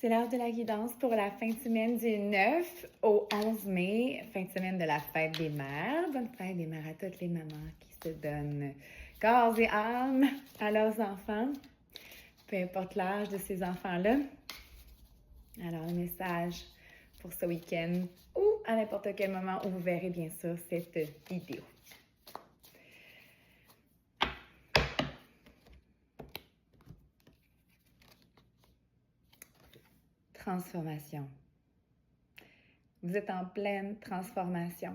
C'est l'heure de la guidance pour la fin de semaine du 9 au 11 mai, fin de semaine de la fête des mères. Bonne fête des mères à toutes les mamans qui se donnent corps et âme à leurs enfants, peu importe l'âge de ces enfants-là. Alors, le message pour ce week-end ou à n'importe quel moment où vous verrez bien sûr cette vidéo. Transformation. Vous êtes en pleine transformation.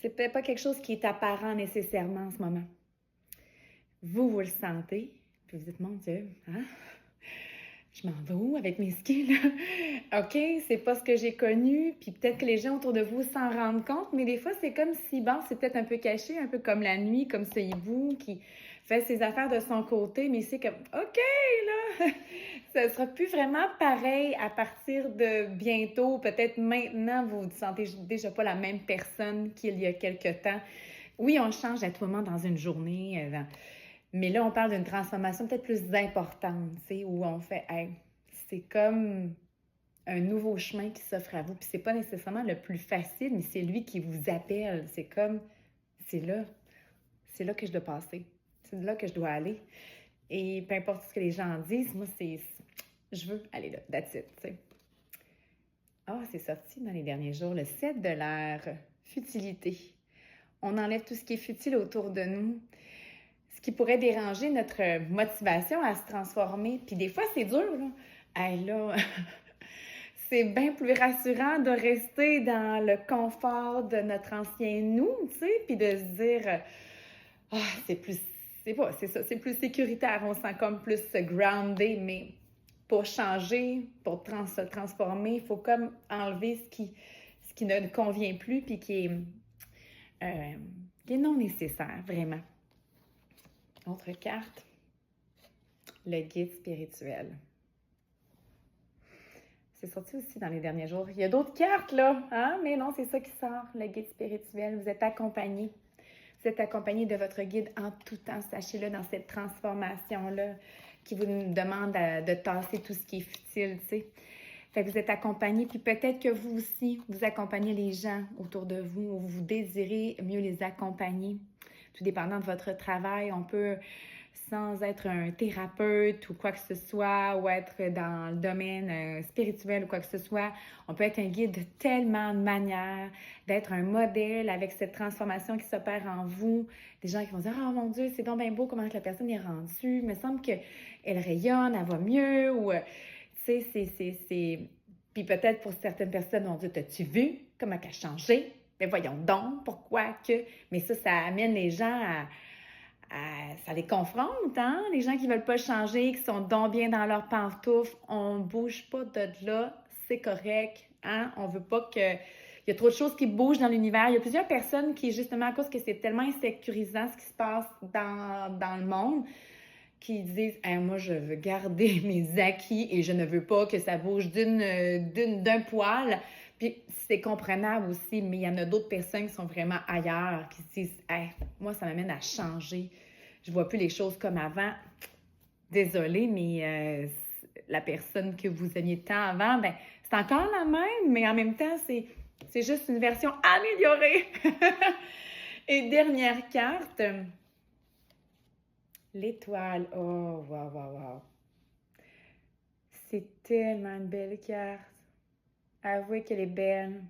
C'est peut-être pas quelque chose qui est apparent nécessairement en ce moment. Vous le sentez, puis vous dites, mon Dieu, hein? Je m'en vais où avec mes skis, là? OK, c'est pas ce que j'ai connu, puis peut-être que les gens autour de vous s'en rendent compte, mais des fois, c'est comme si, bon, c'est peut-être un peu caché, un peu comme la nuit, comme ce hibou qui fait ses affaires de son côté, mais c'est comme, OK, là, ça sera plus vraiment pareil à partir de bientôt, peut-être maintenant, vous ne sentez déjà pas la même personne qu'il y a quelque temps. Oui, on change à tout moment dans une journée, mais là, on parle d'une transformation peut-être plus importante, tu sais, où on fait, hey, c'est comme un nouveau chemin qui s'offre à vous. Puis c'est pas nécessairement le plus facile, mais c'est lui qui vous appelle. C'est comme, c'est là que je dois passer. C'est là que je dois aller. Et peu importe ce que les gens disent, moi, je veux aller là, that's it, tu sais. Ah, c'est sorti dans les derniers jours, le 7 de l'air, futilité. On enlève tout ce qui est futile autour de nous. Ce qui pourrait déranger notre motivation à se transformer. Puis des fois, c'est dur, là. Hey, là, c'est bien plus rassurant de rester dans le confort de notre ancien nous, tu sais, puis de se dire, c'est plus sécuritaire, on se sent comme plus grounded, mais pour changer, pour se transformer, il faut comme enlever ce qui ne convient plus, puis qui est non nécessaire, vraiment. Autre carte, le guide spirituel. C'est sorti aussi dans les derniers jours. Il y a d'autres cartes, là, hein? Mais non, c'est ça qui sort, le guide spirituel. Vous êtes accompagné. Vous êtes accompagné de votre guide en tout temps, sachez-le, dans cette transformation-là qui vous demande de tasser tout ce qui est futile, tu sais. Fait que vous êtes accompagné, puis peut-être que vous aussi, vous accompagnez les gens autour de vous, ou vous désirez mieux les accompagner. Tout dépendant de votre travail, on peut, sans être un thérapeute ou quoi que ce soit, ou être dans le domaine spirituel ou quoi que ce soit, on peut être un guide de tellement de manières, d'être un modèle avec cette transformation qui s'opère en vous. Des gens qui vont dire « Oh mon Dieu, c'est donc bien beau comment la personne est rendue, il me semble qu'elle rayonne, elle va mieux » ou tu sais, c'est... Puis peut-être pour certaines personnes, on dit « T'as-tu vu comment elle a changé? » Mais voyons donc, pourquoi que... Mais ça amène les gens ça les confronte, hein? Les gens qui veulent pas changer, qui sont donc bien dans leurs pantoufles, on bouge pas de là, c'est correct, hein? On veut pas que... Il y a trop de choses qui bougent dans l'univers. Il y a plusieurs personnes qui, justement, à cause que c'est tellement insécurisant ce qui se passe dans le monde, qui disent hey, « Moi, je veux garder mes acquis et je ne veux pas que ça bouge d'un poil. » Puis c'est comprenable aussi, mais il y en a d'autres personnes qui sont vraiment ailleurs, qui se disent hey, « Moi, ça m'amène à changer. Je vois plus les choses comme avant. » Désolée, mais la personne que vous aimiez tant avant, ben c'est encore la même, mais en même temps, c'est juste une version améliorée. Et dernière carte, l'étoile. Oh, wow, wow, wow. C'est tellement une belle carte. Avouez qu'elle est belle.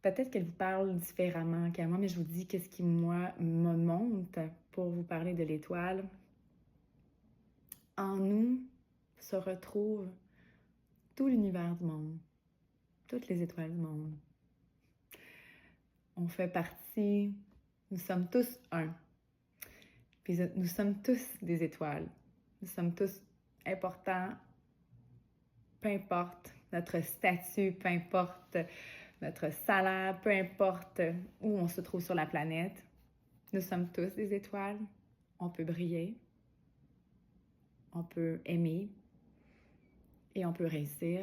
Peut-être qu'elle vous parle différemment qu'à moi, mais je vous dis qu'est-ce qui, moi, me monte pour vous parler de l'étoile. En nous se retrouve tout l'univers du monde, toutes les étoiles du monde. On fait partie, nous sommes tous un. Puis nous sommes tous des étoiles. Nous sommes tous importants, peu importe notre statut, peu importe notre salaire, peu importe où on se trouve sur la planète. Nous sommes tous des étoiles. On peut briller, on peut aimer et on peut réussir.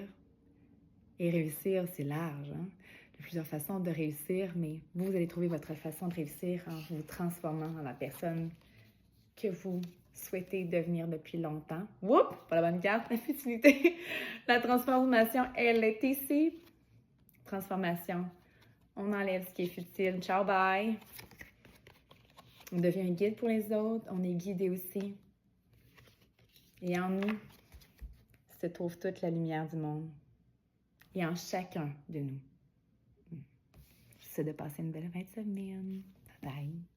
Et réussir, c'est large, hein? Il y a plusieurs façons de réussir, mais vous allez trouver votre façon de réussir en vous transformant en la personne que vous souhaitez devenir depuis longtemps. Oups, pas la bonne carte, la futilité. La transformation, elle est ici. Transformation. On enlève ce qui est futile. Ciao, bye. On devient un guide pour les autres. On est guidé aussi. Et en nous se trouve toute la lumière du monde. Et en chacun de nous. C'est de passer une belle fin de semaine. Bye bye.